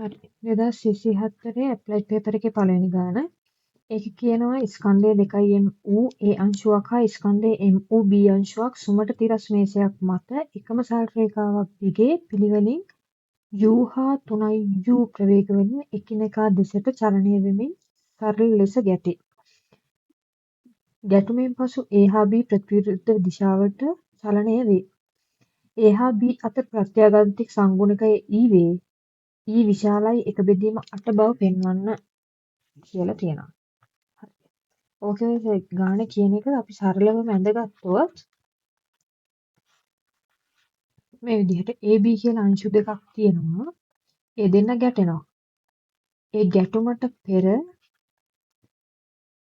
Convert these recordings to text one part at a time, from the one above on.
හරි. 2024 applied paper එකේ පළවෙනි ගාන. ඒකේ කියනවා ස්කන්ධය 2m වූ a අංශුවක් හා ස්කන්ධය m වූ b අංශුවක් සුමට තිරස් මේසයක් මත එකම සරල රේඛාවක් දිගේ පිළිවෙලින් u හා 3u ප්‍රවේගවලින් එකිනෙකා දෙසට චලනය වෙමින් සරල ලෙස ගැටේ. ගැටුමෙන් පසු a හා b ප්‍රතිවිරුද්ධ දිශාවට චලනය වේ. a හා b අතර ප්‍රත්‍යාඝාතික සංගුණකය E වේ. E විශාලයි එක බෙදීම 8 බව පෙන්වන්න කියලා තියෙනවා. හරි. ඕකේ ගාන කියන එක අපි සරලවම ඇඳගත්තොත් මේ විදිහට AB කියලා අංශු දෙකක් තියෙනවා. ඒ දෙන්න ගැටෙනවා. ඒ ගැටුමට පෙර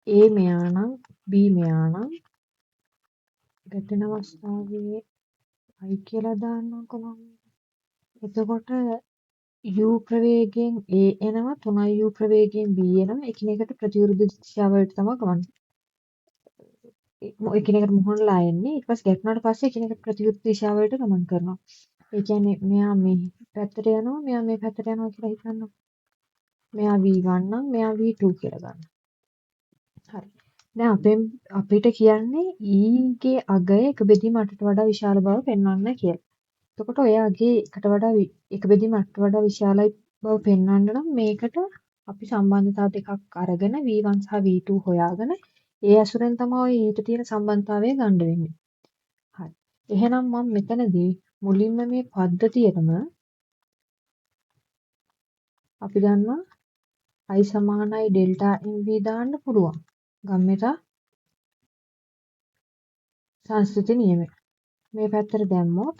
A මෙයා නම් B මෙයා නම් ගැටෙන අවස්ථාවේ I කියලා දාන්නකො මම. එතකොට u ප්‍රවේගයෙන් A එනවා 3u ප්‍රවේගයෙන් B එනවා එකිනෙකට ප්‍රතිවිරුද්ධ දිශාවලට තමයි ගමන්. එකිනෙකට මුහුණලා එන්නේ ඊට පස්සේ ගැටුණාට පස්සේ එකිනෙකට ප්‍රතිවිරුද්ධ දිශාවලට ගමන් කරනවා. ඒ කියන්නේ මෙයා මේ පැත්තට යනවා මෙයා මේ පැත්තට යනවා කියලා හිතන්න. මෙයා V1 නම් මෙයා V2 කියලා ගන්න. හරි. දැන් අපිට කියන්නේ E ගේ අගය එක බෙදීම 8ට වඩා විශාල බව පෙන්වන්න කියලා. එතකොට ඔය අගේ එකට වඩා එක බෙදීම 8ට වඩා විශාලයි බව පෙන්වන්න නම් මේකට අපි සම්බන්ධතා දෙකක් අරගෙන V1 සහ V2 හොයාගෙන ඒ අසුරෙන් තමයි ඔය ඊට තියෙන සම්බන්ධතාවය ගන්න වෙන්නේ. හරි. එහෙනම් මම මෙතනදී මුලින්ම මේ පද්ධතියටම අපි දන්නවා I සමානයි ඩෙල්ටා MV දාන්න පුළුවන්. ගම්මෙතා සංස්කෘති නියමය. මේ පැත්තට දැම්මොත්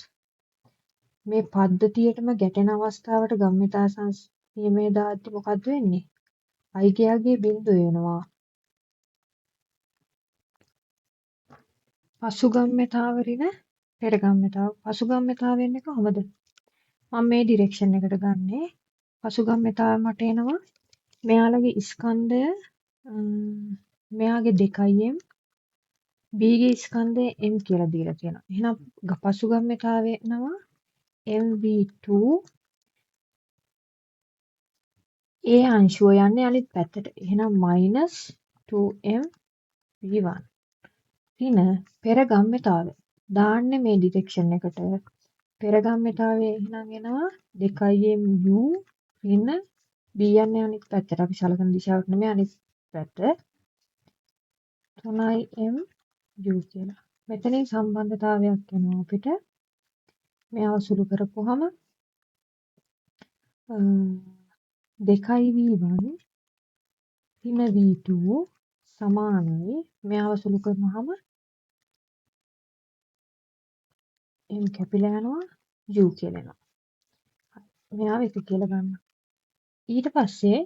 මේ පද්ධතියටම ගැටෙන අවස්ථාවට ගම්මෙතා නියමය දාද්දි මොකද්ද වෙන්නේ? I ගයාගේ බිඳුව වෙනවා. පසු ගම්මෙතාව ඍණ පෙර ගම්මෙතාව. පසු ගම්මෙතාව වෙන්නේ කොහොමද? මම මේ ඩිරෙක්ෂන් එකට ගන්නේ. පසු ගම්මෙතාව මට එනවා මෙයාලගේ ස්කන්ධය මෙයාගේ 2m B ගේ ස්කන්ධය m කියලා දීලා තියෙනවා. එහෙනම් පසු ගම්මෙතාව වෙනවා MV2 ඒ අංශුව යන්නේ අනිත් පැත්තට. එහෙනම් -2m V1 ඍණ පෙර ගම්මෙතාවය දාන්නේ මේ ඩිරෙක්ෂන් එකට. පෙර ගම්මෙතාවය එහෙනම් එනවා 2mu ඍණ B යන්නේ අනිත් පැත්තට. අපි සලකන දිශාවට නෙමෙයි අනිත් පැත්ත. 3mu කියලා. මෙතනින් සම්බන්ධතාවයක් එනවා අපිට. මෙයාව සුළු කරපුවාම 2v1 ඍණ v2 සමානයි මෙයාව සුළු කරනවාම m කැපිලා යනවා u කියලා එනවා. මෙයාව එක කියලා ගන්න. ඊට පස්සේ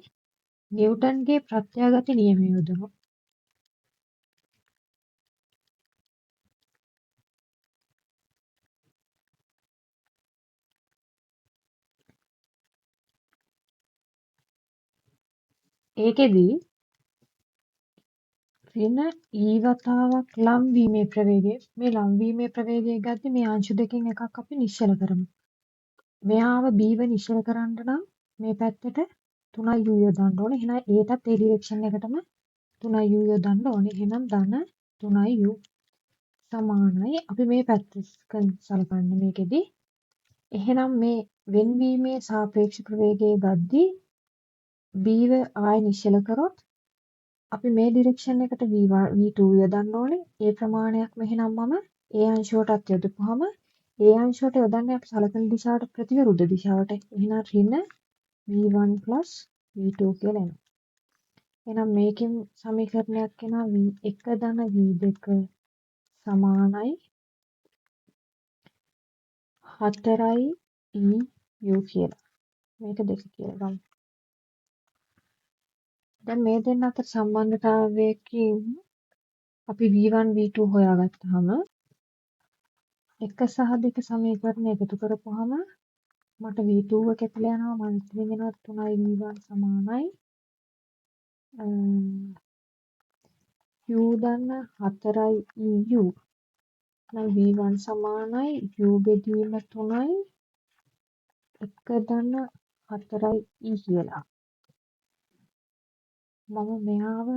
නිව්ටන්ගේ ප්‍රත්‍යාඝාත නියමය යොදනවා. ඒකෙදි ඍණ e වතාවක් ලම්වීමේ ප්‍රවේගය මේ ලම්වීමේ ප්‍රවේගය ගද්දි මේ අංශු දෙකෙන් එකක් අපි නිශ්චල කරමු. මෙයාව b ව නිශ්චල කරන්න නම් මේ පැත්තට 3u යොදන්න ඕනේ. එහෙනම් ඒටත් ඒ ඩිරෙක්ෂන් එකටම 3u යොදන්න ඕනේ. එහෙනම් ධන 3u සමානයි අපි මේ පැත්ත සලකන්නේ මේකෙදි. එහෙනම් මේ වෙන්වීමේ සාපේක්ෂ ප්‍රවේගය ගද්දි b ව ආය නිශ්චල කරොත් අපි මේ ඩිරෙක්ෂන් එකට v2 යොදන්න ඕනේ. ඒ ප්‍රමාණයක්ම එහෙනම් මම ඒ අංශුවටත් යොදපුවාම ඒ අංශුවට යොදන්නේ අපි සලකන දිශාවට ප්‍රතිවිරුද්ධ දිශාවට. එහෙනම් ඍණ v1 v2 කියලා එනවා. එහෙනම් මේකෙන් සමීකරණයක් එනවා v1 ධන v2 සමානයි 4i u කියලා. මේක 2 කියලා ගමු. දැන් මේ දෙන්න අතර සම්බන්ධතාවයකින් අපි v1 v2 හොයාගත්තාම 1 සහ 2 සමීකරණ එකතු කරපුවාම මට v2 කැපිලා යනවා මම ඉතින් එනවා 3i v1 සමානයි u දන්න 4i u නම් v1 සමානයි u බෙදීම 3යි 1 දන්න 4යි e කියලා. මම මෙයාව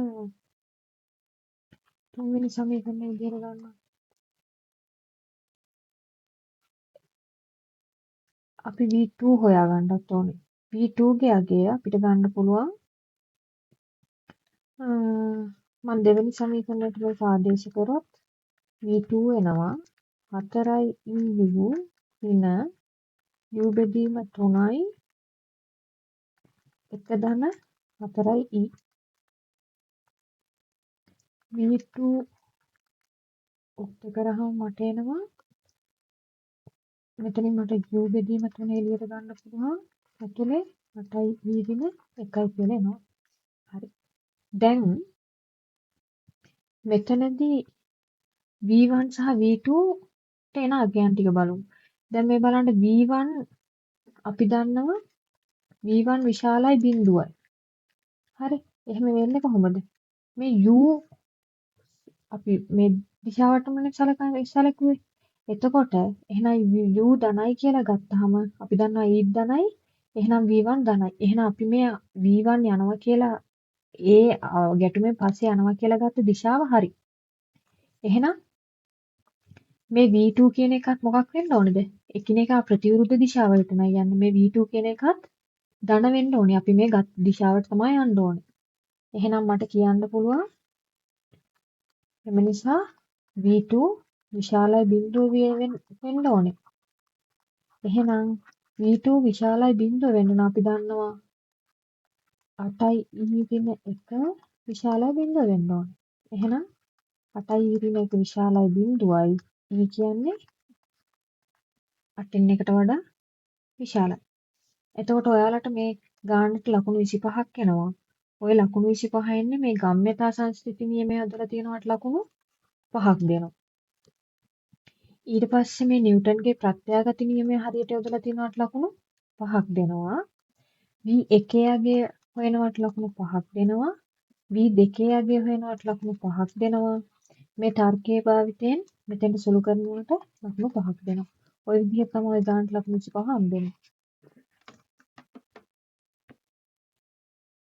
තුන්වෙනි සමීකරණය විදිහට ගන්නවා. අපි V2 හොයාගන්නත් ඕනේ. V2 ගේ අගය අපිට ගන්න පුළුවන් මම දෙවෙනි සමීකරණයට මේක ආදේශ කරොත් V2 වෙනවා 4යි u පින u බෙදීම 3යි 1 ධන 4යි e. V2 උක්ත කරාම මට එනවා මෙතනින් මට u බෙදීම 3 එළියට ගන්න පුළුවන්. ඇතුලේ 8යි e දින 1යි කියලා එනවා. හරි. දැන් මෙතනදී V1 සහ V2 ට එන අගයන් ටික බලමු. දැන් මේ බලන්න V1 අපි දන්නවා V1 විශාලයි බිඳුවයි. හරි. එහෙම වෙන්නේ කොහොමද? මේ U අපි මේ දිශාවටමනේ සැලකුවේ. එතකොට එහෙනම් U ධනයි කියලා ගත්තාම අපි දන්නවා E ධනයි. එහෙනම් V1 ධනයි. එහෙනම් අපි මේ V1 යනවා කියලා ඒ ගැටුමෙන් පස්සේ යනවා කියලා ගත්ත දිශාව හරි. එහෙනම් මේ V2 කියන එකත් මොකක් වෙන්න ඕනේද? එකිනෙකා ප්‍රතිවිරුද්ධ දිශාවලට නයි යන්නේ. මේ V2 කියන එකත් ධන වෙන්න ඕනේ. අපි මේ ගත් දිශාවට තමයි යන්න ඕනේ. එහෙනම් මට කියන්න පුළුවන් එම නිසා V2 විශාලයි බිඳුව වෙන්න ඕනේ. එහෙනම් V2 විශාලයි බිඳුව වෙන්න නම් අපි දන්නවා 8යි e දින 1 විශාලයි බිඳුව වෙන්න ඕනේ. එහෙනම් 8යි e දින 1 විශාලයි බිඳුවයි e කියන්නේ 8න් එකට වඩා විශාලයි. එතකොට ඔයාලට මේ ගානට ලකුණු 25ක් එනවා. ওই ලකුණු 25 එන්නේ මේ ගම්‍යතා සංස්කෘති නියමය හදලා තියෙනවට ලකුණු 5ක් දෙනවා. ඊට පස්සේ මේ නිව්ටන්ගේ ප්‍රත්‍යාඝාත නියමය හරියට යොදලා තියෙනවට ලකුණු 5ක් දෙනවා. V1 අගය හොයනවට ලකුණු 5ක් දෙනවා. V2 අගය හොයනවට ලකුණු 5ක් දෙනවා. මේ තර්කයේ භාවිතයෙන් මෙතෙන්ට සුළු කරනවට ලකුණු 5ක් දෙනවා. ওই විදිහට තමයි ගානට ලකුණු 25 හම්බෙන්නේ.